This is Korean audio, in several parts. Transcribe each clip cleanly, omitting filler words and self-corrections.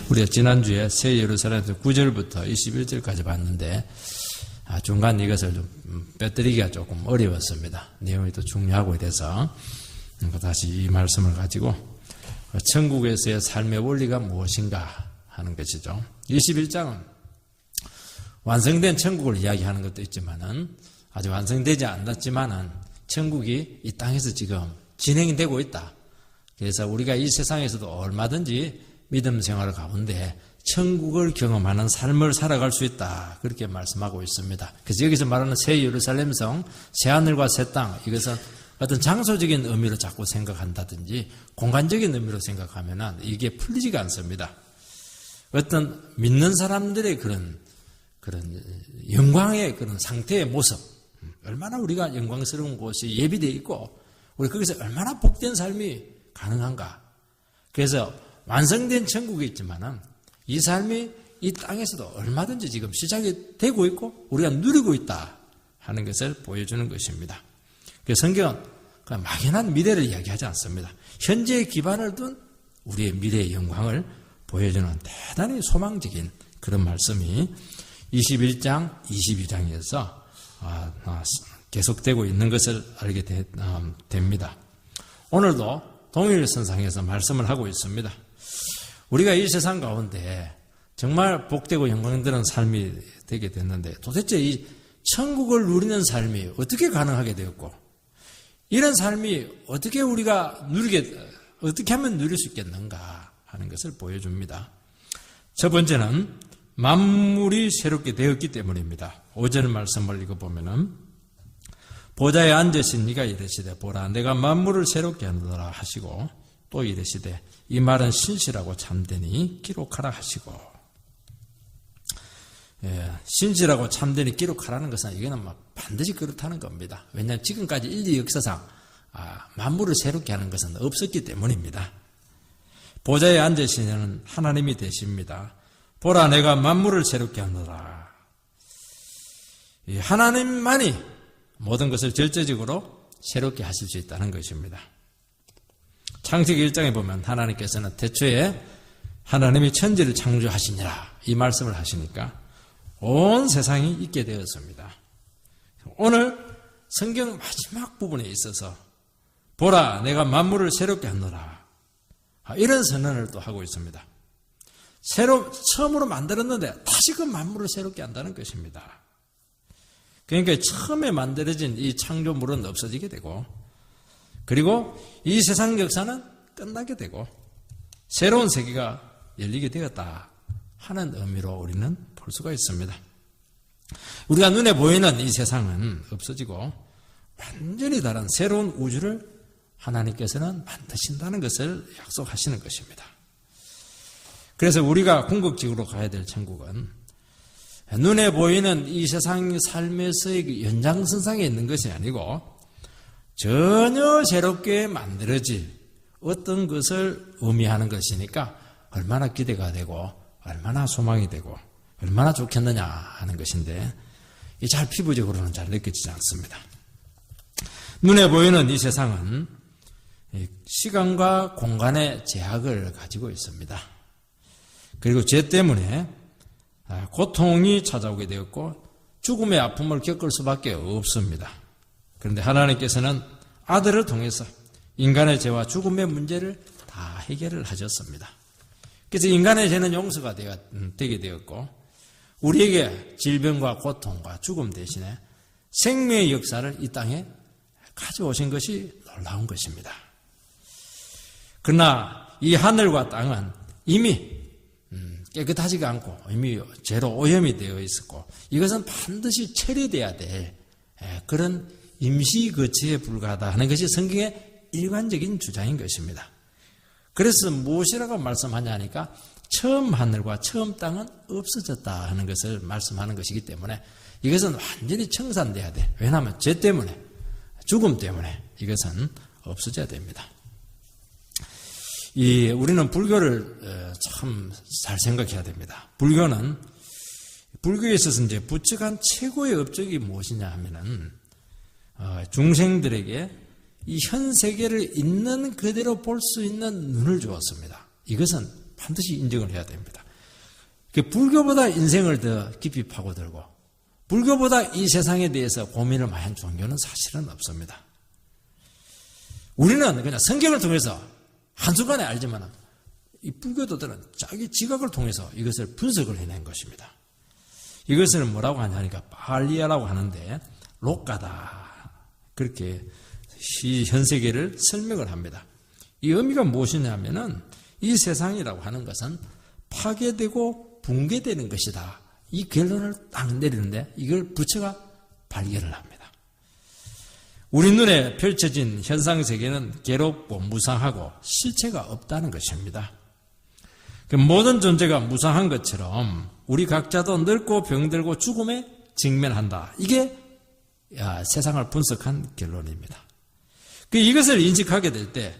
우리가 지난주에 새 예루살렘에서 9절부터 21절까지 봤는데 중간 이것을 좀 빼뜨리기가 조금 어려웠습니다. 내용이 또 중요하고 이래서 다시 이 말씀을 가지고 천국에서의 삶의 원리가 무엇인가 하는 것이죠. 21장은 완성된 천국을 이야기하는 것도 있지만은 아직 완성되지 않았지만은 천국이 이 땅에서 지금 진행이 되고 있다. 그래서 우리가 이 세상에서도 얼마든지 믿음 생활 가운데 천국을 경험하는 삶을 살아갈 수 있다. 그렇게 말씀하고 있습니다. 그래서 여기서 말하는 새 예루살렘성, 새 하늘과 새 땅, 이것은 어떤 장소적인 의미로 자꾸 생각한다든지 공간적인 의미로 생각하면은 이게 풀리지가 않습니다. 어떤 믿는 사람들의 그런 영광의 그런 상태의 모습, 얼마나 우리가 영광스러운 곳이 예비되어 있고 우리 거기서 얼마나 복된 삶이 가능한가. 그래서 완성된 천국이 있지만은 이 삶이 이 땅에서도 얼마든지 지금 시작이 되고 있고 우리가 누리고 있다 하는 것을 보여주는 것입니다. 그래서 성경은 그냥 막연한 미래를 이야기하지 않습니다. 현재의 기반을 둔 우리의 미래의 영광을 보여주는 대단히 소망적인 그런 말씀이 21장, 22장에서 계속되고 있는 것을 알게 됩니다. 오늘도 동일선상에서 말씀을 하고 있습니다. 우리가 이 세상 가운데 정말 복되고 영광되는 삶이 되게 됐는데 도대체 이 천국을 누리는 삶이 어떻게 가능하게 되었고 이런 삶이 어떻게 우리가 어떻게 하면 누릴 수 있겠는가 하는 것을 보여줍니다. 첫 번째는 만물이 새롭게 되었기 때문입니다. 5절 말씀을 읽어보면은 보좌에 앉으신 이가 이르시되 보라 내가 만물을 새롭게 하노라 하시고 또 이르시되 이 말은 신실하고 참되니 기록하라 하시고 신실하고 참되니 기록하라는 것은 이거는 반드시 그렇다는 겁니다. 왜냐하면 지금까지 인류 역사상 만물을 새롭게 하는 것은 없었기 때문입니다. 보좌에 앉으신 이는 하나님이 되십니다. 보라 내가 만물을 새롭게 하노라. 하나님만이 모든 것을 절대적으로 새롭게 하실 수 있다는 것입니다. 창세기 1장에 보면 하나님께서는 태초에 하나님이 천지를 창조하시니라 이 말씀을 하시니까 온 세상이 있게 되었습니다. 오늘 성경 마지막 부분에 있어서 보라 내가 만물을 새롭게 하노라 이런 선언을 또 하고 있습니다. 처음으로 만들었는데 다시 그 만물을 새롭게 한다는 것입니다. 그러니까 처음에 만들어진 이 창조물은 없어지게 되고 그리고 이 세상 역사는 끝나게 되고 새로운 세계가 열리게 되었다 하는 의미로 우리는 볼 수가 있습니다. 우리가 눈에 보이는 이 세상은 없어지고 완전히 다른 새로운 우주를 하나님께서는 만드신다는 것을 약속하시는 것입니다. 그래서 우리가 궁극적으로 가야 될 천국은 눈에 보이는 이 세상 삶에서의 연장선상에 있는 것이 아니고 전혀 새롭게 만들어질 어떤 것을 의미하는 것이니까 얼마나 기대가 되고 얼마나 소망이 되고 얼마나 좋겠느냐 하는 것인데 잘 피부적으로는 잘 느껴지지 않습니다. 눈에 보이는 이 세상은 시간과 공간의 제약을 가지고 있습니다. 그리고 죄 때문에 고통이 찾아오게 되었고 죽음의 아픔을 겪을 수밖에 없습니다. 그런데 하나님께서는 아들을 통해서 인간의 죄와 죽음의 문제를 다 해결을 하셨습니다. 그래서 인간의 죄는 용서가 되게 되었고 우리에게 질병과 고통과 죽음 대신에 생명의 역사를 이 땅에 가져오신 것이 놀라운 것입니다. 그러나 이 하늘과 땅은 이미 깨끗하지가 않고 이미 죄로 오염이 되어 있었고 이것은 반드시 처리돼야 될 그런 임시 거처에 불과하다 하는 것이 성경의 일관적인 주장인 것입니다. 그래서 무엇이라고 말씀하냐 하니까 처음 하늘과 처음 땅은 없어졌다 하는 것을 말씀하는 것이기 때문에 이것은 완전히 청산돼야 돼. 왜냐하면 죄 때문에 죽음 때문에 이것은 없어져야 됩니다. 우리는 불교를 참 잘 생각해야 됩니다. 불교에 있어서 이제 부처간 최고의 업적이 무엇이냐 하면은 중생들에게 이 현 세계를 있는 그대로 볼 수 있는 눈을 주었습니다. 이것은 반드시 인정을 해야 됩니다. 불교보다 인생을 더 깊이 파고들고 불교보다 이 세상에 대해서 고민을 많이 한 종교는 사실은 없습니다. 우리는 그냥 성경을 통해서 한순간에 알지만 이 불교도들은 자기 지각을 통해서 이것을 분석을 해낸 것입니다. 이것을 뭐라고 하냐니까 팔리아라고 하는데 록가다 그렇게 이 현세계를 설명을 합니다. 이 의미가 무엇이냐면은 이 세상이라고 하는 것은 파괴되고 붕괴되는 것이다. 이 결론을 딱 내리는데 이걸 부처가 발견을 합니다. 우리 눈에 펼쳐진 현상세계는 괴롭고 무상하고 실체가 없다는 것입니다. 모든 존재가 무상한 것처럼 우리 각자도 늙고 병들고 죽음에 직면한다. 이게 세상을 분석한 결론입니다. 이것을 인식하게 될 때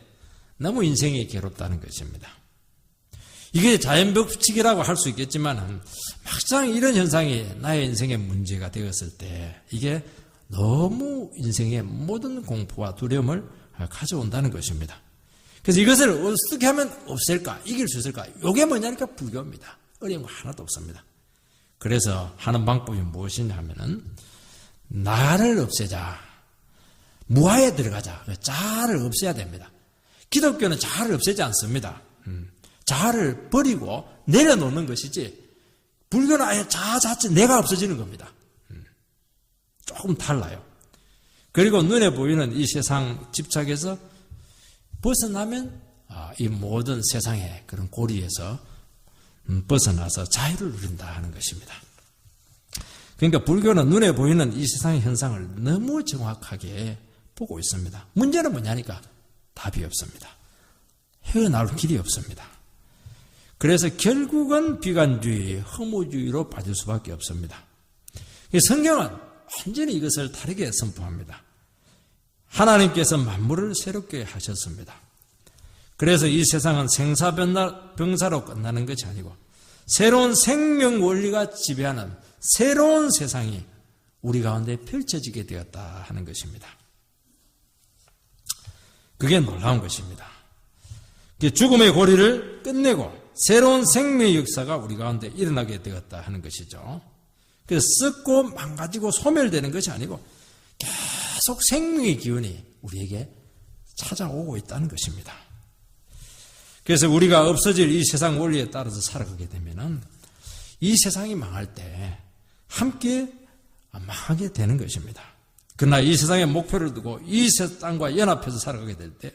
너무 인생이 괴롭다는 것입니다. 이게 자연법칙이라고 할 수 있겠지만 막상 이런 현상이 나의 인생의 문제가 되었을 때 이게 너무 인생의 모든 공포와 두려움을 가져온다는 것입니다. 그래서 이것을 어떻게 하면 없앨까? 이길 수 있을까? 이게 뭐냐니까 불교입니다. 어려운 거 하나도 없습니다. 그래서 하는 방법이 무엇이냐 하면은 나를 없애자. 무아에 들어가자. 자아를 없애야 됩니다. 기독교는 자아를 없애지 않습니다. 자아를 버리고 내려놓는 것이지 불교는 아예 자아 자체 내가 없어지는 겁니다. 조금 달라요. 그리고 눈에 보이는 이 세상 집착에서 벗어나면 이 모든 세상의 그런 고리에서 벗어나서 자유를 누린다 하는 것입니다. 그러니까 불교는 눈에 보이는 이 세상의 현상을 너무 정확하게 보고 있습니다. 문제는 뭐냐니까 답이 없습니다. 헤어나올 길이 없습니다. 그래서 결국은 비관주의, 허무주의로 빠질 수밖에 없습니다. 성경은 완전히 이것을 다르게 선포합니다. 하나님께서 만물을 새롭게 하셨습니다. 그래서 이 세상은 생사병사로 끝나는 것이 아니고 새로운 생명 원리가 지배하는 새로운 세상이 우리 가운데 펼쳐지게 되었다 하는 것입니다. 그게 놀라운 것입니다. 죽음의 고리를 끝내고 새로운 생명의 역사가 우리 가운데 일어나게 되었다 하는 것이죠. 그래서 썩고 망가지고 소멸되는 것이 아니고 계속 생명의 기운이 우리에게 찾아오고 있다는 것입니다. 그래서 우리가 없어질 이 세상 원리에 따라서 살아가게 되면은 이 세상이 망할 때 함께 망하게 되는 것입니다. 그러나 이 세상의 목표를 두고 이 세상과 연합해서 살아가게 될 때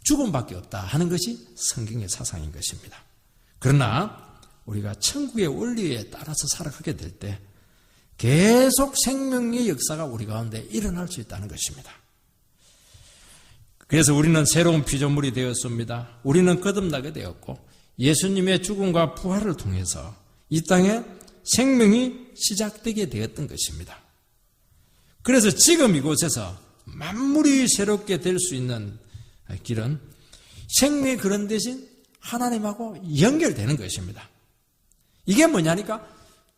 죽음밖에 없다 하는 것이 성경의 사상인 것입니다. 그러나 우리가 천국의 원리에 따라서 살아가게 될 때 계속 생명의 역사가 우리 가운데 일어날 수 있다는 것입니다. 그래서 우리는 새로운 피조물이 되었습니다. 우리는 거듭나게 되었고 예수님의 죽음과 부활을 통해서 이 땅에 생명이 시작되게 되었던 것입니다. 그래서 지금 이곳에서 만물이 새롭게 될 수 있는 길은 생명의 그런 대신 하나님하고 연결되는 것입니다. 이게 뭐냐니까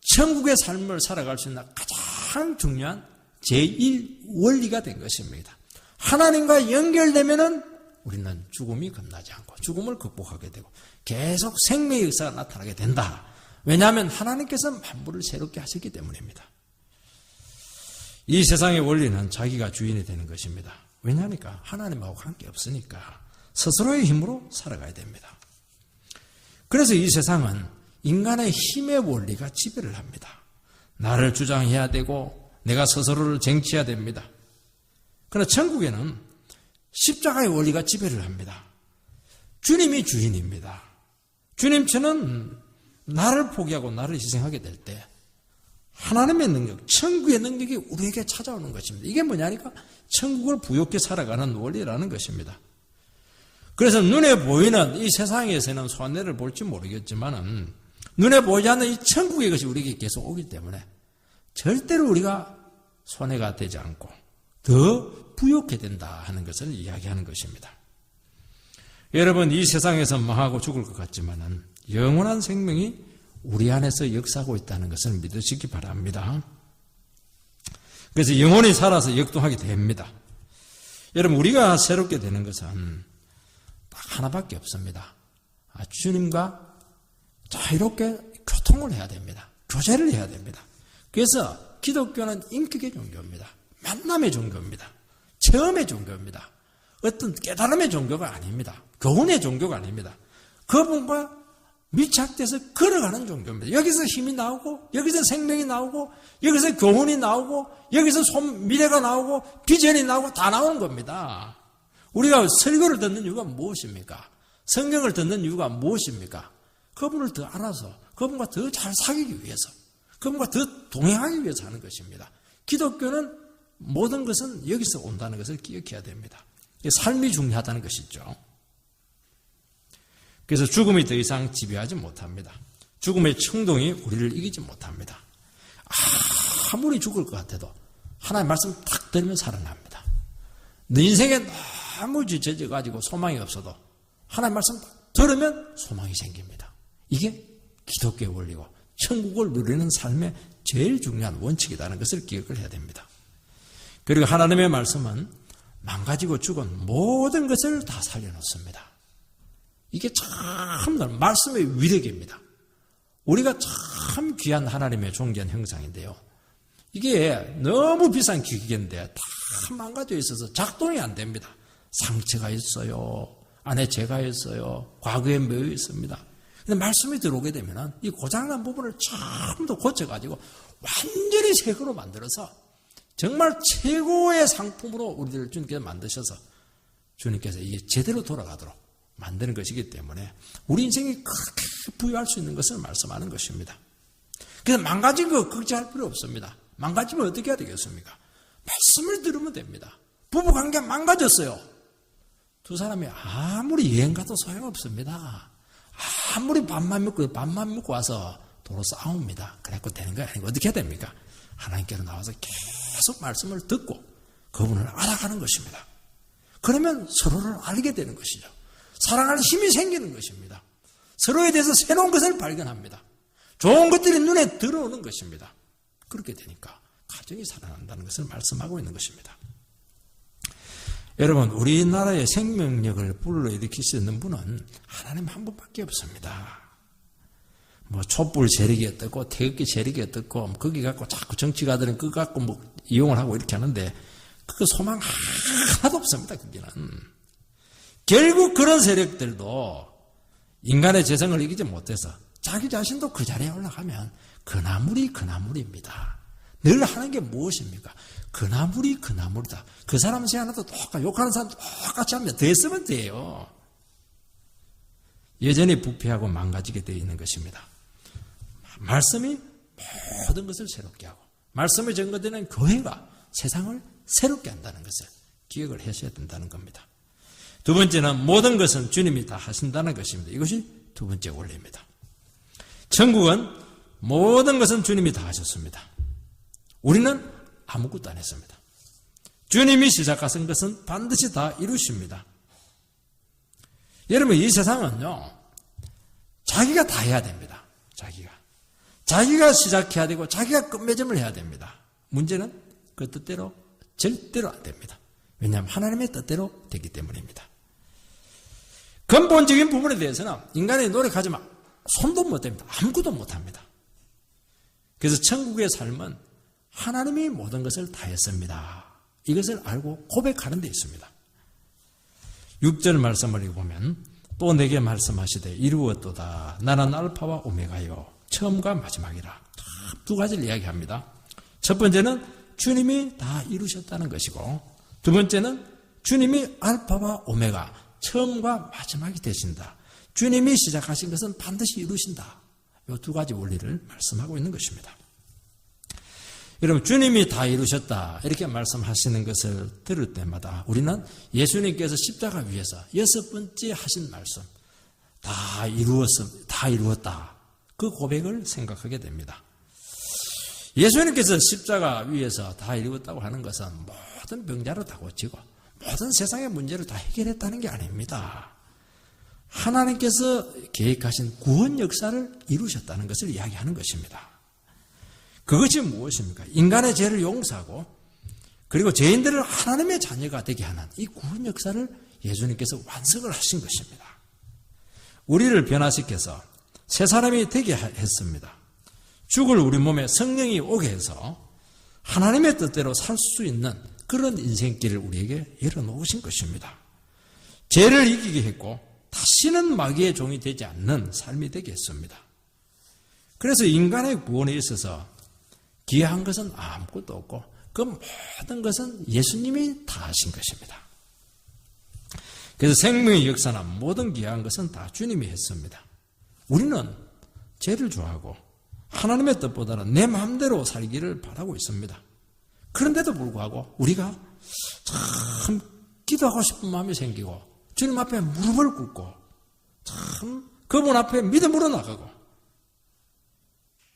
천국의 삶을 살아갈 수 있는 가장 중요한 제1원리가 된 것입니다. 하나님과 연결되면은 우리는 죽음이 겁나지 않고 죽음을 극복하게 되고 계속 생명의 역사가 나타나게 된다. 왜냐하면 하나님께서 만물을 새롭게 하셨기 때문입니다. 이 세상의 원리는 자기가 주인이 되는 것입니다. 왜냐하니까 하나님하고 관계 없으니까 스스로의 힘으로 살아가야 됩니다. 그래서 이 세상은 인간의 힘의 원리가 지배를 합니다. 나를 주장해야 되고 내가 스스로를 쟁취해야 됩니다. 그러나 천국에는 십자가의 원리가 지배를 합니다. 주님이 주인입니다. 주님처는 나를 포기하고 나를 희생하게 될 때 하나님의 능력, 천국의 능력이 우리에게 찾아오는 것입니다. 이게 뭐냐니까 천국을 부욕해 살아가는 원리라는 것입니다. 그래서 눈에 보이는 이 세상에서는 손해를 볼지 모르겠지만은 눈에 보이지 않는 이 천국의 것이 우리에게 계속 오기 때문에 절대로 우리가 손해가 되지 않고 더 부욕해 된다 하는 것을 이야기하는 것입니다. 여러분, 이 세상에서 망하고 죽을 것 같지만은 영원한 생명이 우리 안에서 역사하고 있다는 것을 믿으시기 바랍니다. 그래서 영원히 살아서 역동하게 됩니다. 여러분, 우리가 새롭게 되는 것은 딱 하나밖에 없습니다. 주님과 자유롭게 소통을 해야 됩니다. 교제를 해야 됩니다. 그래서 기독교는 인격의 종교입니다. 만남의 종교입니다. 체험의 종교입니다. 어떤 깨달음의 종교가 아닙니다. 교훈의 종교가 아닙니다. 그분과 밀착돼서 걸어가는 종교입니다. 여기서 힘이 나오고, 여기서 생명이 나오고, 여기서 교훈이 나오고, 여기서 미래가 나오고, 비전이 나오고, 다 나오는 겁니다. 우리가 설교를 듣는 이유가 무엇입니까? 성경을 듣는 이유가 무엇입니까? 그분을 더 알아서, 그분과 더 잘 사귀기 위해서, 그분과 더 동행하기 위해서 하는 것입니다. 기독교는 모든 것은 여기서 온다는 것을 기억해야 됩니다. 삶이 중요하다는 것이죠. 그래서 죽음이 더 이상 지배하지 못합니다. 죽음의 충동이 우리를 이기지 못합니다. 아무리 죽을 것 같아도 하나님의 말씀 딱 들으면 살아납니다. 내 인생에 너무 지쳐져가지고 소망이 없어도 하나님의 말씀 딱 들으면 소망이 생깁니다. 이게 기독교의 원리고 천국을 누리는 삶의 제일 중요한 원칙이라는 것을 기억을 해야 됩니다. 그리고 하나님의 말씀은 망가지고 죽은 모든 것을 다 살려놓습니다. 이게 참 말씀의 위력입니다. 우리가 참 귀한 하나님의 존귀한 형상인데요. 이게 너무 비싼 기계인데 다 망가져 있어서 작동이 안 됩니다. 상처가 있어요. 안에 죄가 있어요. 과거에 매여 있습니다. 근데 말씀이 들어오게 되면 이 고장난 부분을 전부 고쳐가지고 완전히 새 거로 만들어서 정말 최고의 상품으로 우리들을 주님께서 만드셔서 주님께서 이게 제대로 돌아가도록 만드는 것이기 때문에 우리 인생이 그렇게 부유할 수 있는 것을 말씀하는 것입니다. 그래서 망가진 거 걱정할 필요 없습니다. 망가지면 어떻게 해야 되겠습니까? 말씀을 들으면 됩니다. 부부관계 망가졌어요. 두 사람이 아무리 여행 가도 소용없습니다. 아무리 밥만 먹고 와서 도로 싸웁니다. 그래갖고 되는 거 아니고 어떻게 해야 됩니까? 하나님께로 나와서 계속 말씀을 듣고 그분을 알아가는 것입니다. 그러면 서로를 알게 되는 것이죠. 사랑할 힘이 생기는 것입니다. 서로에 대해서 새로운 것을 발견합니다. 좋은 것들이 눈에 들어오는 것입니다. 그렇게 되니까 가정이 살아난다는 것을 말씀하고 있는 것입니다. 여러분, 우리나라의 생명력을 불러일으킬 수 있는 분은 하나님 한 분밖에 없습니다. 뭐 촛불 세력이 어떻고 태극기 세력이 어떻고 거기 갖고 자꾸 정치가들은 그거 갖고 뭐 이용을 하고 이렇게 하는데 그 소망 하나도 없습니다. 거기는. 결국 그런 세력들도 인간의 재성을 이기지 못해서 자기 자신도 그 자리에 올라가면 그나물입니다. 늘 하는 게 무엇입니까? 그나물이다. 그 사람 생각나도 똑같이 욕하는 사람도 똑같이 하면 더 했으면 돼요. 여전히 부패하고 망가지게 되어 있는 것입니다. 말씀이 모든 것을 새롭게 하고 말씀에 증거되는 교회가 세상을 새롭게 한다는 것을 기억을 하셔야 된다는 겁니다. 두 번째는 모든 것은 주님이 다 하신다는 것입니다. 이것이 두 번째 원리입니다. 천국은 모든 것은 주님이 다 하셨습니다. 우리는 아무것도 안 했습니다. 주님이 시작하신 것은 반드시 다 이루십니다. 여러분, 이 세상은요, 자기가 다 해야 됩니다. 자기가 시작해야 되고 자기가 끝맺음을 해야 됩니다. 문제는 그 뜻대로 절대로 안 됩니다. 왜냐하면 하나님의 뜻대로 되기 때문입니다. 근본적인 부분에 대해서는 인간이 노력하지만 손도 못 댑니다. 아무것도 못 합니다. 그래서 천국의 삶은 하나님이 모든 것을 다 했습니다. 이것을 알고 고백하는 데 있습니다. 6절 말씀을 읽어보면 또 내게 말씀하시되 이루었도다. 나는 알파와 오메가요. 처음과 마지막이라. 두 가지를 이야기합니다. 첫 번째는 주님이 다 이루셨다는 것이고 두 번째는 주님이 알파와 오메가, 처음과 마지막이 되신다. 주님이 시작하신 것은 반드시 이루신다. 이 두 가지 원리를 말씀하고 있는 것입니다. 여러분, 주님이 다 이루셨다 이렇게 말씀하시는 것을 들을 때마다 우리는 예수님께서 십자가 위에서 6번째 하신 말씀, 다 이루었다. 그 고백을 생각하게 됩니다. 예수님께서 십자가 위에서 다 이루었다고 하는 것은 모든 병자를 다 고치고 모든 세상의 문제를 다 해결했다는 게 아닙니다. 하나님께서 계획하신 구원 역사를 이루셨다는 것을 이야기하는 것입니다. 그것이 무엇입니까? 인간의 죄를 용서하고 그리고 죄인들을 하나님의 자녀가 되게 하는 이 구원 역사를 예수님께서 완성을 하신 것입니다. 우리를 변화시켜서 새 사람이 되게 했습니다. 죽을 우리 몸에 성령이 오게 해서 하나님의 뜻대로 살 수 있는 그런 인생길을 우리에게 열어놓으신 것입니다. 죄를 이기게 했고 다시는 마귀의 종이 되지 않는 삶이 되게 했습니다. 그래서 인간의 구원에 있어서 귀한 것은 아무것도 없고 그 모든 것은 예수님이 다 하신 것입니다. 그래서 생명의 역사나 모든 귀한 것은 다 주님이 했습니다. 우리는 죄를 좋아하고 하나님의 뜻보다는 내 마음대로 살기를 바라고 있습니다. 그런데도 불구하고 우리가 참 기도하고 싶은 마음이 생기고 주님 앞에 무릎을 꿇고 참 그분 앞에 믿음으로 나가고,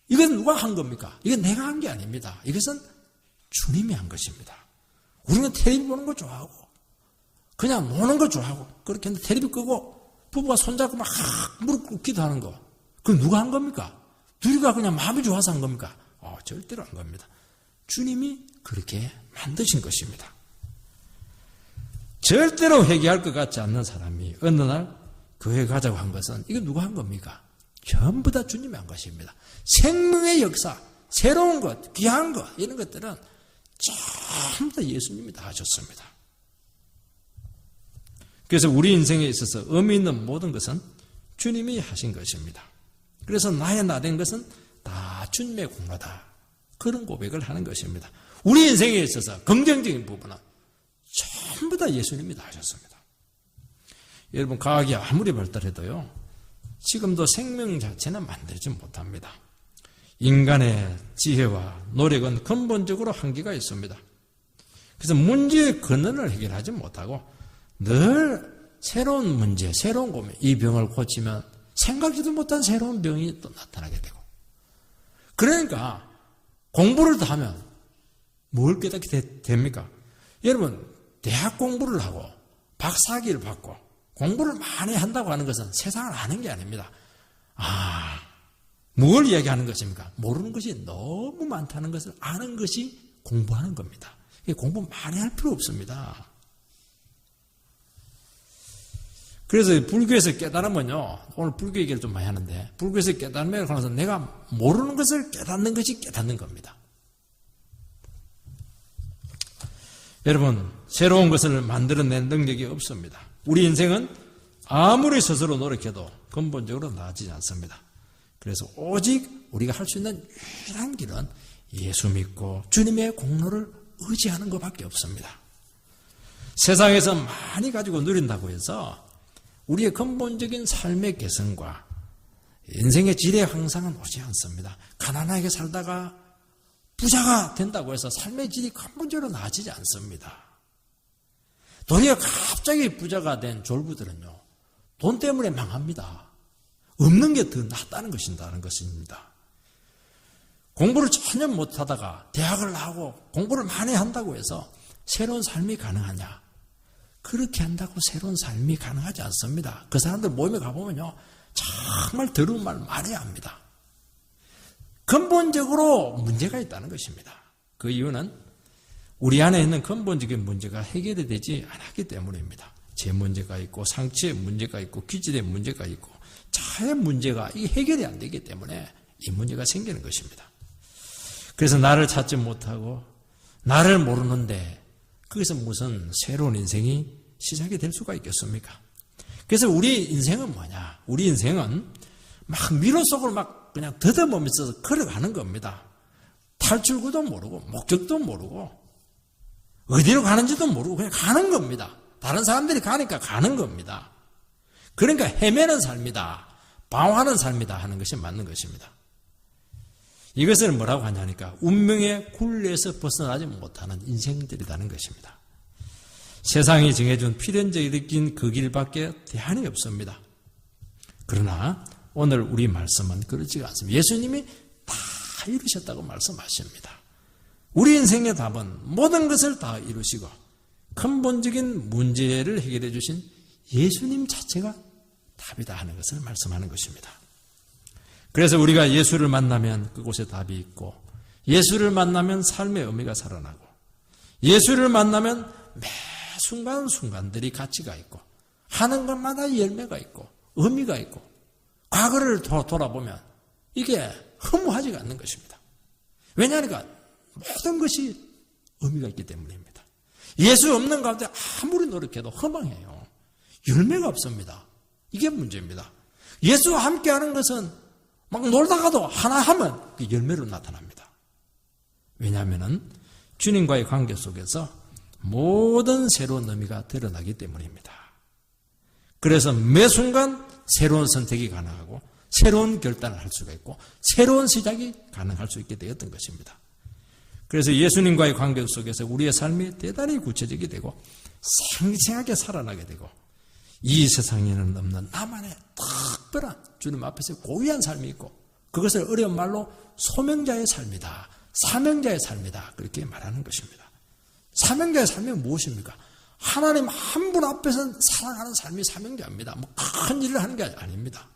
이건 누가 한 겁니까? 이건 내가 한 게 아닙니다. 이것은 주님이 한 것입니다. 우리는 텔레비 보는 거 좋아하고 그냥 노는 거 좋아하고 그렇게 했는데 텔레비 끄고 부부가 손잡고 막 무릎 꿇기도 하는 거, 그건 누가 한 겁니까? 둘이가 그냥 마음이 좋아서 한 겁니까? 절대로 한 겁니다. 주님이 그렇게 만드신 것입니다. 절대로 회개할 것 같지 않는 사람이 어느 날 교회 가자고 한 것은 이거 누가 한 겁니까? 전부 다 주님이 한 것입니다. 생명의 역사, 새로운 것, 귀한 것, 이런 것들은 전부 다 예수님이 다 하셨습니다. 그래서 우리 인생에 있어서 의미 있는 모든 것은 주님이 하신 것입니다. 그래서 나의 나된 것은 다 주님의 공로다, 그런 고백을 하는 것입니다. 우리 인생에 있어서 긍정적인 부분은 전부 다 예수님이 다 하셨습니다. 여러분, 과학이 아무리 발달해도요, 지금도 생명 자체는 만들지 못합니다. 인간의 지혜와 노력은 근본적으로 한계가 있습니다. 그래서 문제의 근원을 해결하지 못하고 늘 새로운 문제, 새로운 고민, 이 병을 고치면 생각지도 못한 새로운 병이 또 나타나게 되고, 그러니까 공부를 다 하면 뭘 깨닫게 됩니까? 여러분, 대학 공부를 하고 박사학위를 받고 공부를 많이 한다고 하는 것은 세상을 아는 게 아닙니다. 뭘 이야기하는 것입니까? 모르는 것이 너무 많다는 것을 아는 것이 공부하는 겁니다. 공부 많이 할 필요 없습니다. 그래서 불교에서 깨달으면요, 오늘 불교 얘기를 좀 많이 하는데, 불교에서 깨달음에 관해서 내가 모르는 것을 깨닫는 것이 깨닫는 겁니다. 여러분, 새로운 것을 만들어낸 능력이 없습니다. 우리 인생은 아무리 스스로 노력해도 근본적으로 나아지지 않습니다. 그래서 오직 우리가 할 수 있는 유일한 길은 예수 믿고 주님의 공로를 의지하는 것밖에 없습니다. 세상에서 많이 가지고 누린다고 해서 우리의 근본적인 삶의 개선과 인생의 질의 향상은 오지 않습니다. 가난하게 살다가 부자가 된다고 해서 삶의 질이 근본적으로 나아지지 않습니다. 도리어 갑자기 부자가 된 졸부들은요, 돈 때문에 망합니다. 없는 게 더 낫다는 것입니다. 공부를 전혀 못하다가 대학을 나오고 공부를 많이 한다고 해서 새로운 삶이 가능하냐? 그렇게 한다고 새로운 삶이 가능하지 않습니다. 그 사람들 모임에 가보면요, 정말 더러운 말 많이 합니다. 근본적으로 문제가 있다는 것입니다. 그 이유는 우리 안에 있는 근본적인 문제가 해결이 되지 않았기 때문입니다. 제 문제가 있고 상처의 문제가 있고 기질의 문제가 있고 자의 문제가 이 해결이 안 되기 때문에 이 문제가 생기는 것입니다. 그래서 나를 찾지 못하고 나를 모르는데 거기서 무슨 새로운 인생이 시작이 될 수가 있겠습니까? 그래서 우리 인생은 뭐냐? 우리 인생은 막 미로 속을 막 그냥 더듬으면서 걸어가는 겁니다. 탈출구도 모르고 목적도 모르고 어디로 가는지도 모르고 그냥 가는 겁니다. 다른 사람들이 가니까 가는 겁니다. 그러니까 헤매는 삶이다, 방황하는 삶이다 하는 것이 맞는 것입니다. 이것을 뭐라고 하냐니까 운명의 굴레에서 벗어나지 못하는 인생들이라는 것입니다. 세상이 정해준 필연적이 느낀 그 길밖에 대안이 없습니다. 그러나 오늘 우리 말씀은 그렇지가 않습니다. 예수님이 다 이루셨다고 말씀하십니다. 우리 인생의 답은 모든 것을 다 이루시고 근본적인 문제를 해결해 주신 예수님 자체가 답이다 하는 것을 말씀하는 것입니다. 그래서 우리가 예수를 만나면 그곳에 답이 있고, 예수를 만나면 삶의 의미가 살아나고, 예수를 만나면 매 순간순간들이 가치가 있고, 하는 것마다 열매가 있고 의미가 있고, 과거를 돌아보면 이게 허무하지가 않는 것입니다. 왜냐하니까 모든 것이 의미가 있기 때문입니다. 예수 없는 가운데 아무리 노력해도 허망해요. 열매가 없습니다. 이게 문제입니다. 예수와 함께하는 것은 막 놀다가도 하나 하면 그 열매로 나타납니다. 왜냐하면 주님과의 관계 속에서 모든 새로운 의미가 드러나기 때문입니다. 그래서 매 순간 새로운 선택이 가능하고 새로운 결단을 할 수가 있고 새로운 시작이 가능할 수 있게 되었던 것입니다. 그래서 예수님과의 관계 속에서 우리의 삶이 대단히 구체적이 되고 생생하게 살아나게 되고 이 세상에는 없는 나만의 특별한 주님 앞에서 고유한 삶이 있고 그것을 어려운 말로 소명자의 삶이다. 사명자의 삶이다. 그렇게 말하는 것입니다. 사명자의 삶이 무엇입니까? 하나님 한 분 앞에서 살아가는 삶이 사명자입니다. 뭐 큰 일을 하는 게 아닙니다.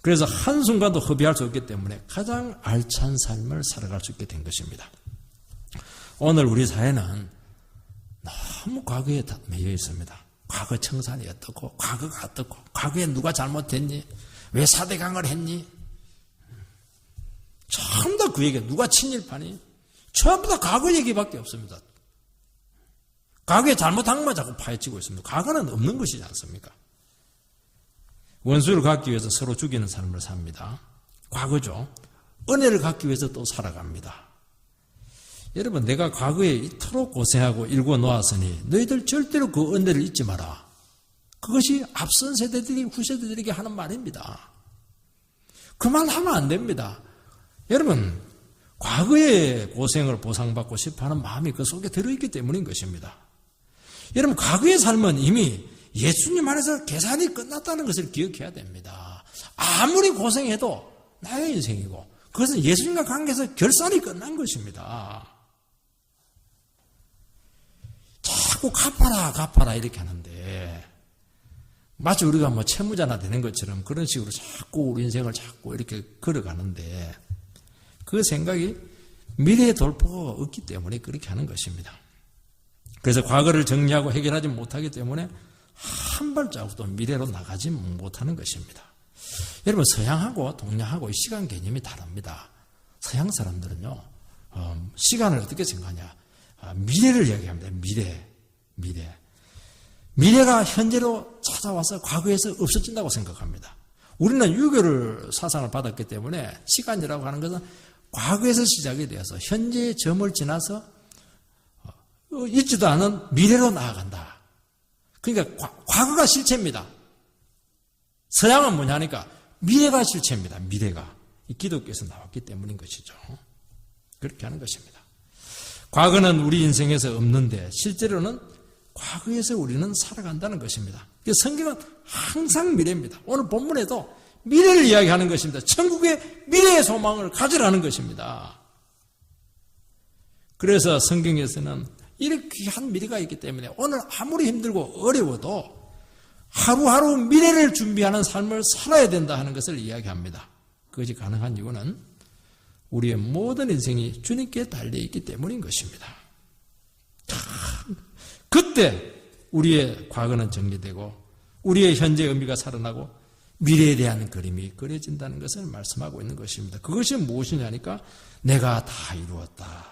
그래서 한순간도 허비할 수 없기 때문에 가장 알찬 삶을 살아갈 수 있게 된 것입니다. 오늘 우리 사회는 너무 과거에 매여 있습니다. 과거 청산이 어떻고 과거가 어떻고 과거에 누가 잘못했니? 왜 사대강을 했니? 전부 다 그 얘기 누가 친일파니? 전부 다 과거 얘기밖에 없습니다. 과거에 잘못한 것만 자꾸 파헤치고 있습니다. 과거는 없는 것이지 않습니까? 원수를 갖기 위해서 서로 죽이는 삶을 삽니다. 과거죠. 은혜를 갖기 위해서 또 살아갑니다. 여러분 내가 과거에 이토록 고생하고 일궈 놓았으니 너희들 절대로 그 은혜를 잊지 마라. 그것이 앞선 세대들이 후세대들에게 하는 말입니다. 그 말 하면 안 됩니다. 여러분 과거의 고생을 보상받고 싶어하는 마음이 그 속에 들어있기 때문인 것입니다. 여러분 과거의 삶은 이미 예수님 안에서 계산이 끝났다는 것을 기억해야 됩니다. 아무리 고생해도 나의 인생이고 그것은 예수님과 관계에서 결산이 끝난 것입니다. 자꾸 갚아라 이렇게 하는데 마치 우리가 뭐 채무자나 되는 것처럼 그런 식으로 자꾸 우리 인생을 자꾸 이렇게 걸어가는데 그 생각이 미래의 돌파가 없기 때문에 그렇게 하는 것입니다. 그래서 과거를 정리하고 해결하지 못하기 때문에 한 발자국도 미래로 나가지 못하는 것입니다. 여러분 서양하고 동양하고 시간 개념이 다릅니다. 서양 사람들은요 시간을 어떻게 생각하냐 미래를 이야기합니다. 미래가 현재로 찾아와서 과거에서 없어진다고 생각합니다. 우리는 유교를 사상을 받았기 때문에 시간이라고 하는 것은 과거에서 시작이 되어서 현재의 점을 지나서 있지도 않은 미래로 나아간다. 그러니까 과거가 실체입니다. 서양은 뭐냐 하니까 미래가 실체입니다. 미래가. 이 기독교에서 나왔기 때문인 것이죠. 그렇게 하는 것입니다. 과거는 우리 인생에서 없는데 실제로는 과거에서 우리는 살아간다는 것입니다. 성경은 항상 미래입니다. 오늘 본문에도 미래를 이야기하는 것입니다. 천국의 미래의 소망을 가지라는 것입니다. 그래서 성경에서는 이렇게 귀한 미래가 있기 때문에 오늘 아무리 힘들고 어려워도 하루하루 미래를 준비하는 삶을 살아야 된다 하는 것을 이야기합니다. 그것이 가능한 이유는 우리의 모든 인생이 주님께 달려있기 때문인 것입니다. 그때 우리의 과거는 정리되고 우리의 현재 의미가 살아나고 미래에 대한 그림이 그려진다는 것을 말씀하고 있는 것입니다. 그것이 무엇이냐니까 내가 다 이루었다.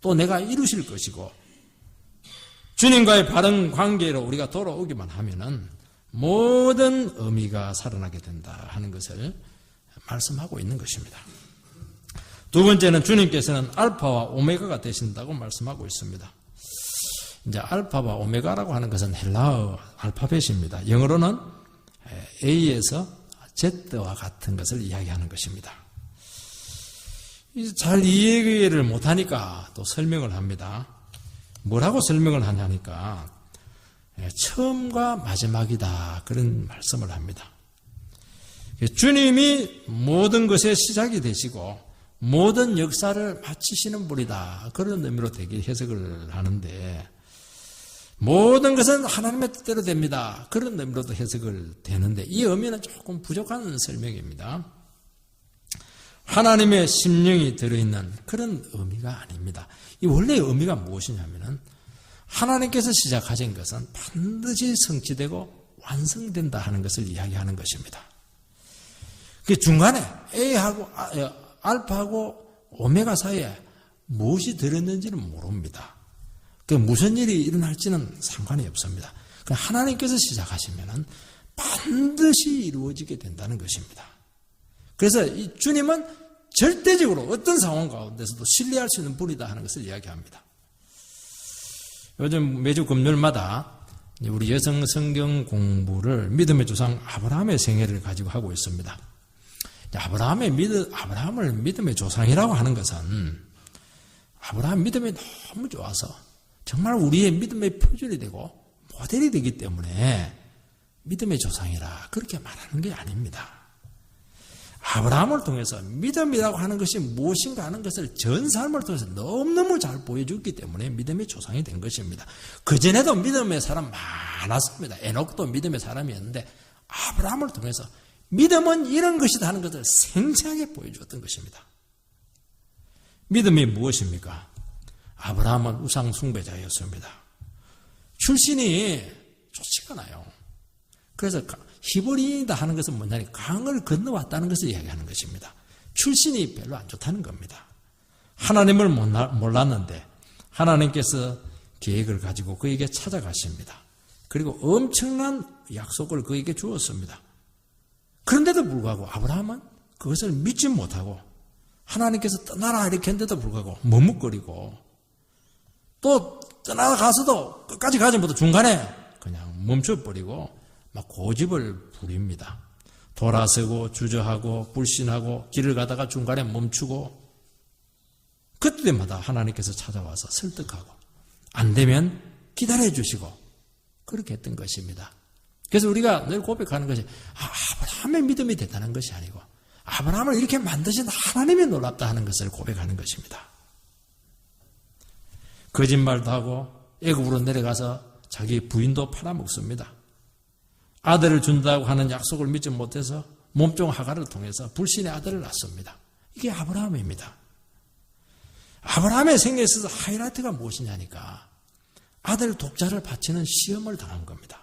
또 내가 이루실 것이고 주님과의 바른 관계로 우리가 돌아오기만 하면은 모든 의미가 살아나게 된다 하는 것을 말씀하고 있는 것입니다. 두 번째는 주님께서는 알파와 오메가가 되신다고 말씀하고 있습니다. 이제 알파와 오메가라고 하는 것은 헬라어 알파벳입니다. 영어로는 A에서 Z와 같은 것을 이야기하는 것입니다. 잘 이해를 못하니까 또 설명을 합니다. 뭐라고 설명을 하냐니까 처음과 마지막이다 그런 말씀을 합니다. 주님이 모든 것의 시작이 되시고 모든 역사를 마치시는 분이다 그런 의미로 되게 해석을 하는데 모든 것은 하나님의 뜻대로 됩니다 그런 의미로도 해석을 되는데 이 의미는 조금 부족한 설명입니다. 하나님의 심령이 들어있는 그런 의미가 아닙니다. 이 원래의 의미가 무엇이냐면은 하나님께서 시작하신 것은 반드시 성취되고 완성된다 하는 것을 이야기하는 것입니다. 그 중간에 A하고 알파하고 오메가 사이에 무엇이 들었는지는 모릅니다. 그 무슨 일이 일어날지는 상관이 없습니다. 하나님께서 시작하시면은 반드시 이루어지게 된다는 것입니다. 그래서 이 주님은 절대적으로 어떤 상황 가운데서도 신뢰할 수 있는 분이다 하는 것을 이야기합니다. 요즘 매주 금요일마다 우리 여성 성경 공부를 믿음의 조상 아브라함의 생애를 가지고 하고 있습니다. 아브라함을 믿음의 조상이라고 하는 것은 아브라함 믿음이 너무 좋아서 정말 우리의 믿음의 표준이 되고 모델이 되기 때문에 믿음의 조상이라 그렇게 말하는 게 아닙니다. 아브라함을 통해서 믿음이라고 하는 것이 무엇인가 하는 것을 전 삶을 통해서 너무너무 잘 보여줬기 때문에 믿음의 조상이 된 것입니다. 그전에도 믿음의 사람 많았습니다. 에녹도 믿음의 사람이었는데 아브라함을 통해서 믿음은 이런 것이다 하는 것을 생생하게 보여주었던 것입니다. 믿음이 무엇입니까? 아브라함은 우상 숭배자였습니다. 출신이 좋지가 않아요. 그래서 히브리인이다 하는 것은 뭐냐면 강을 건너왔다는 것을 이야기하는 것입니다. 출신이 별로 안 좋다는 겁니다. 하나님을 몰랐는데 하나님께서 계획을 가지고 그에게 찾아가십니다. 그리고 엄청난 약속을 그에게 주었습니다. 그런데도 불구하고 아브라함은 그것을 믿지 못하고 하나님께서 떠나라 이렇게 했는데도 불구하고 머뭇거리고 또 떠나가서도 끝까지 가지 못하고 중간에 그냥 멈춰버리고 막 고집을 부립니다. 돌아서고 주저하고 불신하고 길을 가다가 중간에 멈추고 그때마다 하나님께서 찾아와서 설득하고 안 되면 기다려 주시고 그렇게 했던 것입니다. 그래서 우리가 늘 고백하는 것이 아브라함의 믿음이 대단한 것이 아니고 아브라함을 이렇게 만드신 하나님이 놀랍다 하는 것을 고백하는 것입니다. 거짓말도 하고 애굽으로 내려가서 자기 부인도 팔아먹습니다. 아들을 준다고 하는 약속을 믿지 못해서 몸종 하가를 통해서 불신의 아들을 낳습니다. 이게 아브라함입니다. 아브라함의 생애에 있어서 하이라이트가 무엇이냐니까 아들 독자를 바치는 시험을 당한 겁니다.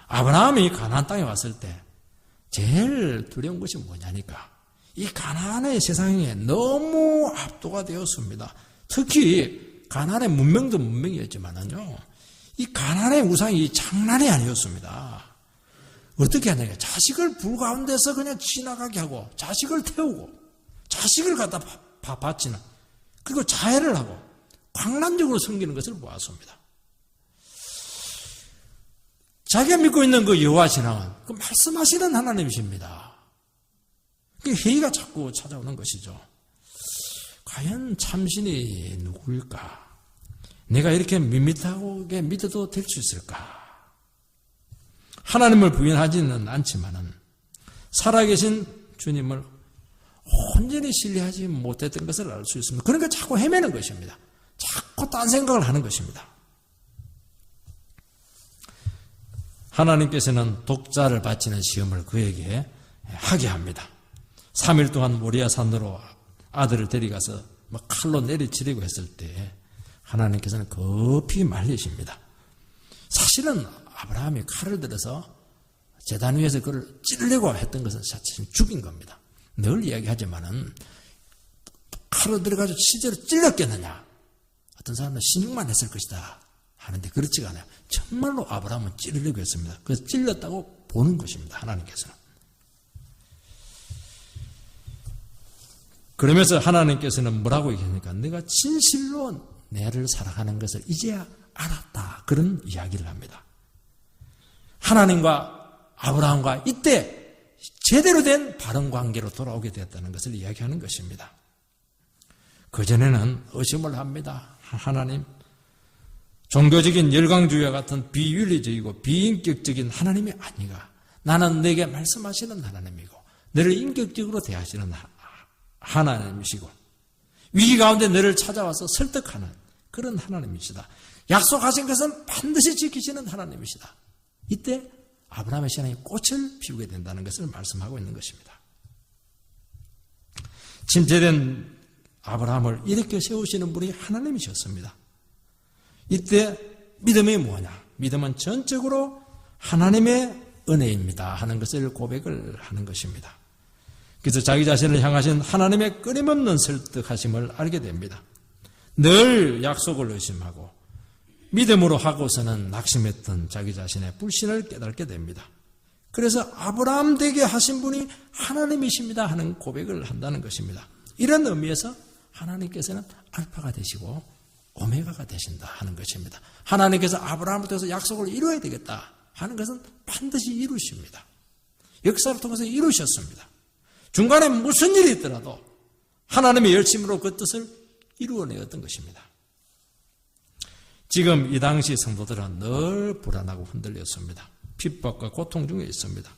아브라함이 가나안 땅에 왔을 때 제일 두려운 것이 뭐냐니까 이 가나안의 세상에 너무 압도가 되었습니다. 특히 가나안의 문명도 문명이었지만은요 이 가나안의 우상이 장난이 아니었습니다. 어떻게 하냐니까 자식을 불 가운데서 그냥 지나가게 하고 자식을 태우고 자식을 갖다 바치는 그리고 자해를 하고 광란적으로 섬기는 것을 보았습니다. 자기가 믿고 있는 그 여호와 신앙은 그 말씀하시는 하나님이십니다. 그 회의가 자꾸 찾아오는 것이죠. 과연 참신이 누구일까? 내가 이렇게 밋밋하게 믿어도 될 수 있을까? 하나님을 부인하지는 않지만은 살아계신 주님을 온전히 신뢰하지 못했던 것을 알 수 있습니다. 그러니까 자꾸 헤매는 것입니다. 자꾸 딴 생각을 하는 것입니다. 하나님께서는 독자를 바치는 시험을 그에게 하게 합니다. 3일 동안 모리아 산으로 아들을 데려가서 칼로 내리치려고 했을 때 하나님께서는 급히 말리십니다. 사실은 아브라함이 칼을 들어서 제단 위에서 그를 찌르려고 했던 것은 사실 죽인 겁니다. 늘 이야기하지만은 칼을 들어가지고 실제로 찔렀겠느냐? 어떤 사람은 신용만 했을 것이다 하는데 그렇지가 않아요. 정말로 아브라함은 찌르려고 했습니다. 그래서 찔렀다고 보는 것입니다. 하나님께서는. 그러면서 하나님께서는 뭐라고 얘기합니까? 내가 진실로 내를 사랑하는 것을 이제야 알았다. 그런 이야기를 합니다. 하나님과 아브라함과 이때 제대로 된 바른 관계로 돌아오게 되었다는 것을 이야기하는 것입니다. 그전에는 의심을 합니다. 하나님, 종교적인 열강주의와 같은 비윤리적이고 비인격적인 하나님이 아니가. 나는 내게 말씀하시는 하나님이고 너를 인격적으로 대하시는 하나님이시고 위기 가운데 너를 찾아와서 설득하는 그런 하나님이시다. 약속하신 것은 반드시 지키시는 하나님이시다. 이때 아브라함의 신앙이 꽃을 피우게 된다는 것을 말씀하고 있는 것입니다. 침체된 아브라함을 이렇게 세우시는 분이 하나님이셨습니다. 이때 믿음이 뭐냐? 믿음은 전적으로 하나님의 은혜입니다 하는 것을 고백을 하는 것입니다. 그래서 자기 자신을 향하신 하나님의 끊임없는 설득하심을 알게 됩니다. 늘 약속을 의심하고 믿음으로 하고서는 낙심했던 자기 자신의 불신을 깨닫게 됩니다. 그래서 아브라함 되게 하신 분이 하나님이십니다 하는 고백을 한다는 것입니다. 이런 의미에서 하나님께서는 알파가 되시고 오메가가 되신다 하는 것입니다. 하나님께서 아브라함을 통해서 약속을 이루어야 되겠다 하는 것은 반드시 이루십니다. 역사를 통해서 이루셨습니다. 중간에 무슨 일이 있더라도 하나님의 열심으로 그 뜻을 이루어내었던 것입니다. 지금 이 당시 성도들은 늘 불안하고 흔들렸습니다. 핍박과 고통 중에 있습니다.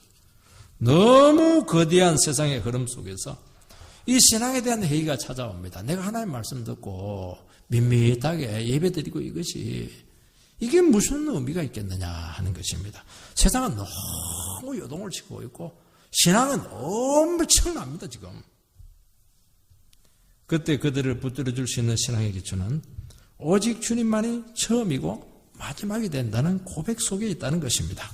너무 거대한 세상의 흐름 속에서 이 신앙에 대한 회의가 찾아옵니다. 내가 하나님의 말씀 듣고 밋밋하게 예배드리고 이게 무슨 의미가 있겠느냐 하는 것입니다. 세상은 너무 요동을 치고 있고 신앙은 엄청납니다 지금. 그때 그들을 붙들어 줄 수 있는 신앙의 기초는 오직 주님만이 처음이고 마지막이 된다는 고백 속에 있다는 것입니다.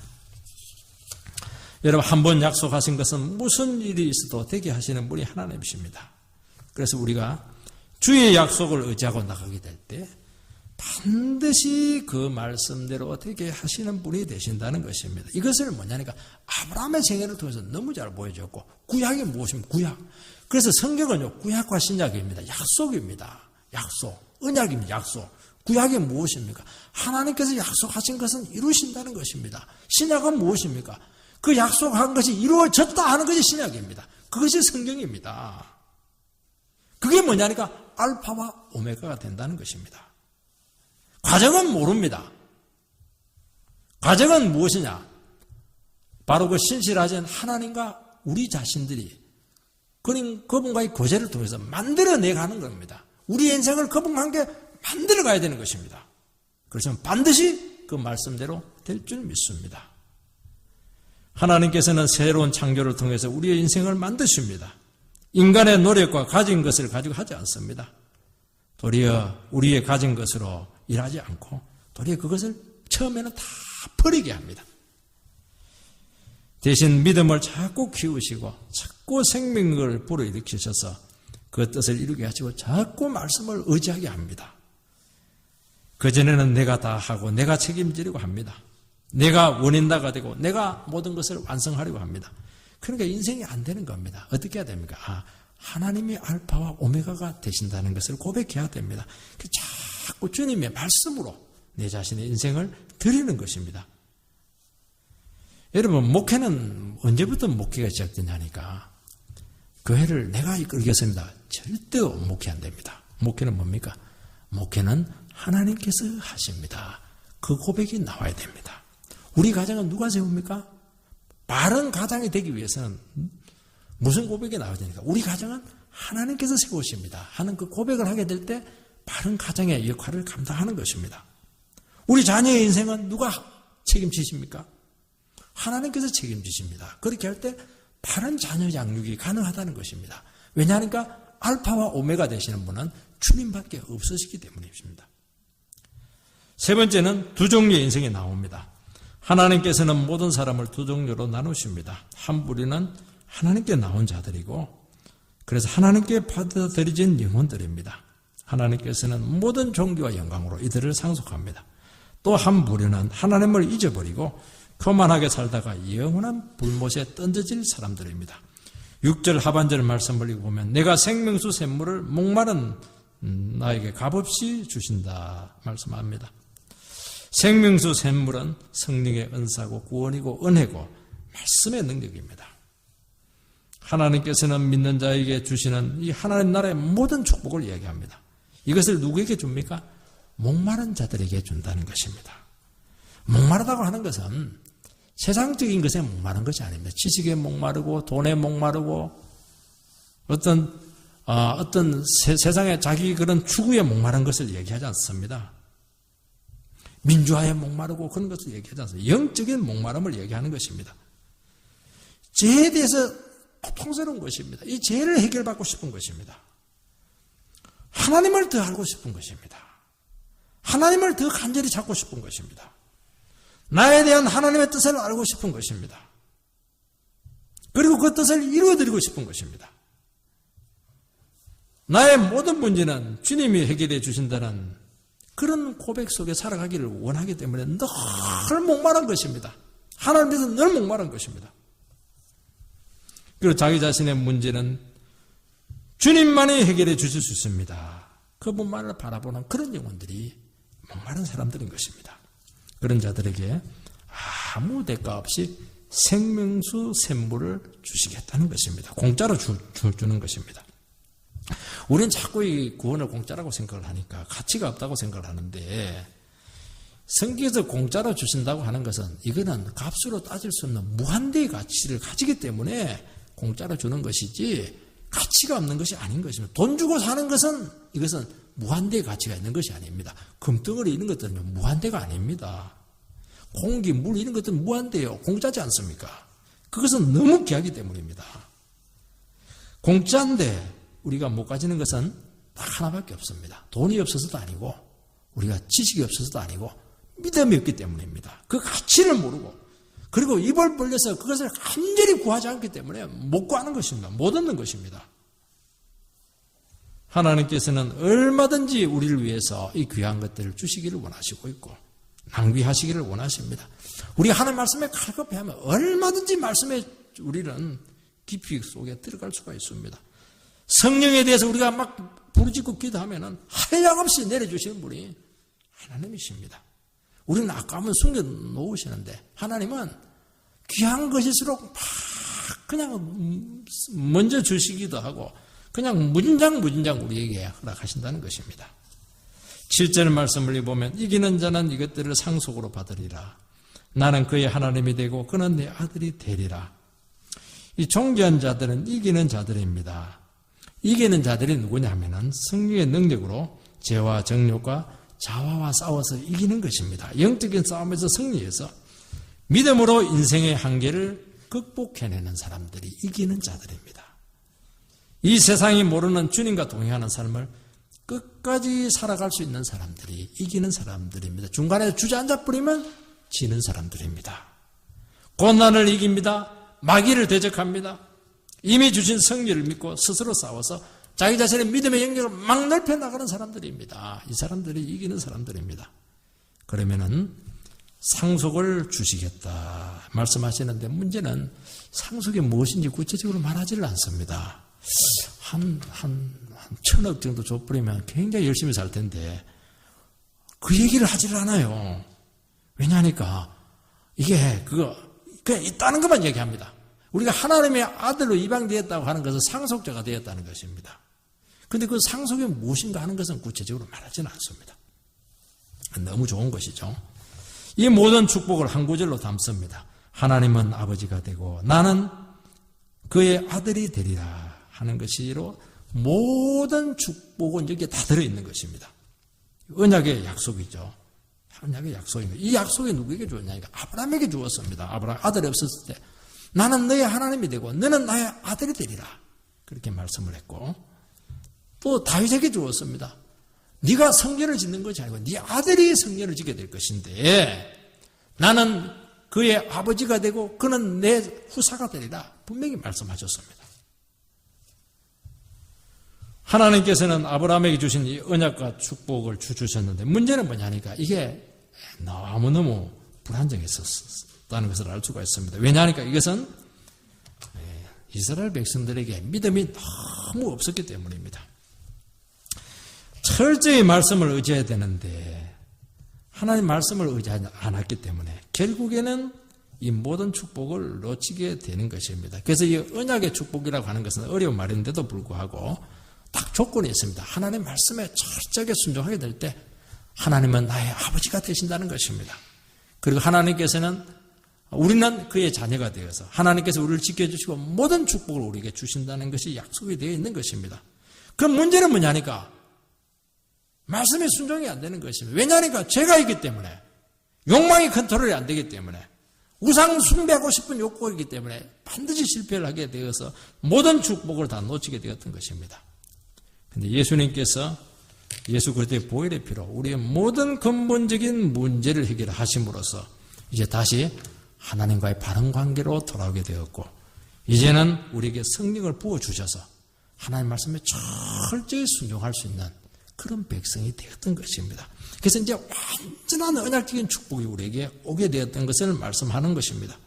여러분, 한 번 약속하신 것은 무슨 일이 있어도 되게 하시는 분이 하나님이십니다. 그래서 우리가 주의 약속을 의지하고 나가게 될 때 반드시 그 말씀대로 되게 하시는 분이 되신다는 것입니다. 이것을 뭐냐니까 아브라함의 생애를 통해서 너무 잘 보여줬고, 구약이 무엇입니까? 구약. 그래서 성경은요, 구약과 신약입니다. 약속입니다. 약속. 언약입니다. 약속. 구약이 무엇입니까? 하나님께서 약속하신 것은 이루신다는 것입니다. 신약은 무엇입니까? 그 약속한 것이 이루어졌다 하는 것이 신약입니다. 그것이 성경입니다. 그게 뭐냐니까 알파와 오메가가 된다는 것입니다. 과정은 모릅니다. 과정은 무엇이냐? 바로 그 신실하신 하나님과 우리 자신들이 그분과의 교제를 통해서 만들어내가는 겁니다. 우리 인생을 그분과 함께 만들어가야 되는 것입니다. 그래서 반드시 그 말씀대로 될 줄 믿습니다. 하나님께서는 새로운 창조를 통해서 우리의 인생을 만드십니다. 인간의 노력과 가진 것을 가지고 하지 않습니다. 도리어 우리의 가진 것으로 일하지 않고 도리어 그것을 처음에는 다 버리게 합니다. 대신 믿음을 자꾸 키우시고 자꾸 생명을 불어일으키셔서 그 뜻을 이루게 하시고 자꾸 말씀을 의지하게 합니다. 그전에는 내가 다 하고 내가 책임지려고 합니다. 내가 원인다가 되고 내가 모든 것을 완성하려고 합니다. 그러니까 인생이 안 되는 겁니다. 어떻게 해야 됩니까? 하나님이 알파와 오메가가 되신다는 것을 고백해야 됩니다. 자꾸 주님의 말씀으로 내 자신의 인생을 드리는 것입니다. 여러분, 목회는 언제부터 목회가 시작되냐니까 교회를 내가 이끌겠습니다. 절대로 목회 안 됩니다. 목회는 뭡니까? 목회는 하나님께서 하십니다. 그 고백이 나와야 됩니다. 우리 가정은 누가 세웁니까? 바른 가정이 되기 위해서는 무슨 고백이 나와야 되니까? 우리 가정은 하나님께서 세우십니다 하는 그 고백을 하게 될 때 바른 가정의 역할을 감당하는 것입니다. 우리 자녀의 인생은 누가 책임지십니까? 하나님께서 책임지십니다. 그렇게 할 때 바른 자녀 양육이 가능하다는 것입니다. 왜냐하니까 알파와 오메가 되시는 분은 주님밖에 없으시기 때문입니다. 세 번째는 두 종류의 인생이 나옵니다. 하나님께서는 모든 사람을 두 종류로 나누십니다. 한 부류는 하나님께 나온 자들이고, 그래서 하나님께 받아들여진 영혼들입니다. 하나님께서는 모든 종교와 영광으로 이들을 상속합니다. 또 한 부류는 하나님을 잊어버리고 교만하게 살다가 영원한 불못에 던져질 사람들입니다. 6절 하반절 말씀을 보면 내가 생명수 샘물을 목마른 나에게 값없이 주신다 말씀합니다. 생명수 샘물은 성령의 은사고 구원이고 은혜고 말씀의 능력입니다. 하나님께서는 믿는 자에게 주시는 이 하나님 나라의 모든 축복을 이야기합니다. 이것을 누구에게 줍니까? 목마른 자들에게 준다는 것입니다. 목마르다고 하는 것은 세상적인 것에 목마른 것이 아닙니다. 지식에 목마르고 돈에 목마르고 어떤 세상에 자기 그런 추구에 목마른 것을 얘기하지 않습니다. 민주화에 목마르고 그런 것을 얘기하지 않습니다. 영적인 목마름을 얘기하는 것입니다. 죄에 대해서 고통스러운 것입니다. 이 죄를 해결받고 싶은 것입니다. 하나님을 더 알고 싶은 것입니다. 하나님을 더 간절히 찾고 싶은 것입니다. 나에 대한 하나님의 뜻을 알고 싶은 것입니다. 그리고 그 뜻을 이루어드리고 싶은 것입니다. 나의 모든 문제는 주님이 해결해 주신다는 그런 고백 속에 살아가기를 원하기 때문에 늘 목마른 것입니다. 하나님께서 늘 목마른 것입니다. 그리고 자기 자신의 문제는 주님만이 해결해 주실 수 있습니다. 그분만을 바라보는 그런 영혼들이 목마른 사람들인 것입니다. 그런 자들에게 아무 대가 없이 생명수 샘물을 주시겠다는 것입니다. 공짜로 주는 것입니다. 우리는 자꾸 이 구원을 공짜라고 생각을 하니까 가치가 없다고 생각을 하는데, 성경에서 공짜로 주신다고 하는 것은 이거는 값으로 따질 수 없는 무한대의 가치를 가지기 때문에 공짜로 주는 것이지 가치가 없는 것이 아닌 것입니다. 돈 주고 사는 것은 이것은 무한대의 가치가 있는 것이 아닙니다. 금덩어리 이런 것들은 무한대가 아닙니다. 공기, 물 이런 것들은 무한대예요. 공짜지 않습니까? 그것은 너무 귀하기 때문입니다. 공짜인데 우리가 못 가지는 것은 딱 하나밖에 없습니다. 돈이 없어서도 아니고 우리가 지식이 없어서도 아니고 믿음이 없기 때문입니다. 그 가치를 모르고 그리고 입을 벌려서 그것을 간절히 구하지 않기 때문에 못 구하는 것입니다. 못 얻는 것입니다. 하나님께서는 얼마든지 우리를 위해서 이 귀한 것들을 주시기를 원하시고 있고 낭비하시기를 원하십니다. 우리 하나님 말씀에 갈급해하면 얼마든지 말씀에 우리는 깊이 속에 들어갈 수가 있습니다. 성령에 대해서 우리가 막 부르짖고 기도하면 한량없이 내려주시는 분이 하나님이십니다. 우리는 아까우면 숨겨놓으시는데 하나님은 귀한 것일수록 막 그냥 먼저 주시기도 하고 그냥 무진장 우리에게 허락하신다는 것입니다. 7절 말씀을 보면 이기는 자는 이것들을 상속으로 받으리라. 나는 그의 하나님이 되고 그는 내 아들이 되리라. 이 존귀한 자들은 이기는 자들입니다. 이기는 자들이 누구냐면은 성령의 능력으로 죄와 정욕과 자화와 싸워서 이기는 것입니다. 영적인 싸움에서 승리해서 믿음으로 인생의 한계를 극복해내는 사람들이 이기는 자들입니다. 이 세상이 모르는 주님과 동행하는 삶을 끝까지 살아갈 수 있는 사람들이 이기는 사람들입니다. 중간에 주저앉아 버리면 지는 사람들입니다. 고난을 이깁니다. 마귀를 대적합니다. 이미 주신 승리를 믿고 스스로 싸워서 자기 자신의 믿음의 영역을 막 넓혀 나가는 사람들입니다. 이 사람들이 이기는 사람들입니다. 그러면은 상속을 주시겠다 말씀하시는데 문제는 상속이 무엇인지 구체적으로 말하지를 않습니다. 한 1,000억 정도 줘버리면 굉장히 열심히 살 텐데 그 얘기를 하지를 않아요. 왜냐하니까 이게 그냥 있다는 것만 얘기합니다. 우리가 하나님의 아들로 입양되었다고 하는 것은 상속자가 되었다는 것입니다. 그런데 그 상속이 무엇인가 하는 것은 구체적으로 말하지는 않습니다. 너무 좋은 것이죠. 이 모든 축복을 한 구절로 담습니다. 하나님은 아버지가 되고 나는 그의 아들이 되리라 하는 것이로 모든 축복은 여기에 다 들어있는 것입니다. 언약의 약속이죠. 언약의 약속입니다. 이 약속이 누구에게 주었냐니까 아브라함에게 주었습니다. 아브라함 아들이 없었을 때 나는 너의 하나님이 되고 너는 나의 아들이 되리라 그렇게 말씀을 했고 또 다윗에게 주었습니다. 네가 성전을 짓는 것이 아니고 네 아들이 성전을 짓게 될 것인데 나는 그의 아버지가 되고 그는 내 후사가 되리라 분명히 말씀하셨습니다. 하나님께서는 아브라함에게 주신 이 언약과 축복을 주셨는데 문제는 뭐냐니까 이게 너무너무 불안정했었다는 것을 알 수가 있습니다. 왜냐하니까 이것은 이스라엘 백성들에게 믿음이 너무 없었기 때문입니다. 철저히 말씀을 의지해야 되는데 하나님 말씀을 의지하지 않았기 때문에 결국에는 이 모든 축복을 놓치게 되는 것입니다. 그래서 이 언약의 축복이라고 하는 것은 어려운 말인데도 불구하고 딱 조건이 있습니다. 하나님 말씀에 철저하게 순종하게 될 때 하나님은 나의 아버지가 되신다는 것입니다. 그리고 하나님께서는 우리는 그의 자녀가 되어서 하나님께서 우리를 지켜주시고 모든 축복을 우리에게 주신다는 것이 약속이 되어 있는 것입니다. 그럼 문제는 뭐냐니까 말씀에 순종이 안 되는 것입니다. 왜냐하니까 죄가 있기 때문에 욕망이 컨트롤이 안 되기 때문에 우상 숭배하고 싶은 욕구가 있기 때문에 반드시 실패를 하게 되어서 모든 축복을 다 놓치게 되었던 것입니다. 그런데 예수님께서 예수 그리스도의 보혈의 피로 우리의 모든 근본적인 문제를 해결하심으로써 이제 다시 하나님과의 바른 관계로 돌아오게 되었고 이제는 우리에게 성령을 부어주셔서 하나님 말씀에 철저히 순종할 수 있는 그런 백성이 되었던 것입니다. 그래서 이제 완전한 언약적인 축복이 우리에게 오게 되었던 것을 말씀하는 것입니다.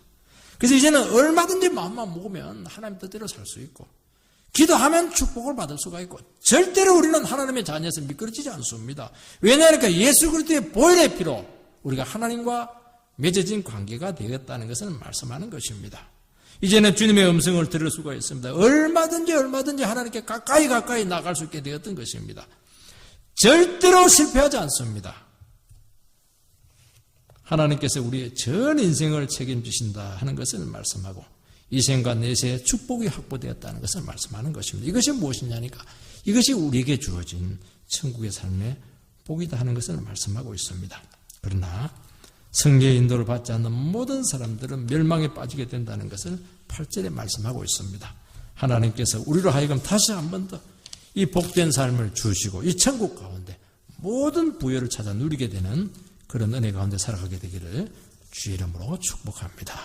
그래서 이제는 얼마든지 마음만 먹으면 하나님 뜻대로 살 수 있고, 기도하면 축복을 받을 수가 있고, 절대로 우리는 하나님의 자녀에서 미끄러지지 않습니다. 왜냐하니까 예수 그리스도의 보혈의 피로 우리가 하나님과 맺어진 관계가 되었다는 것을 말씀하는 것입니다. 이제는 주님의 음성을 들을 수가 있습니다. 얼마든지 하나님께 가까이 나갈 수 있게 되었던 것입니다. 절대로 실패하지 않습니다. 하나님께서 우리의 전 인생을 책임지신다 하는 것을 말씀하고, 이 생과 내세의 축복이 확보되었다는 것을 말씀하는 것입니다. 이것이 무엇이냐니까 이것이 우리에게 주어진 천국의 삶의 복이다 하는 것을 말씀하고 있습니다. 그러나 성령의 인도를 받지 않는 모든 사람들은 멸망에 빠지게 된다는 것을 8절에 말씀하고 있습니다. 하나님께서 우리로 하여금 다시 한 번 더 이 복된 삶을 주시고 이 천국 가운데 모든 부여를 찾아 누리게 되는 그런 은혜 가운데 살아가게 되기를 주의 이름으로 축복합니다.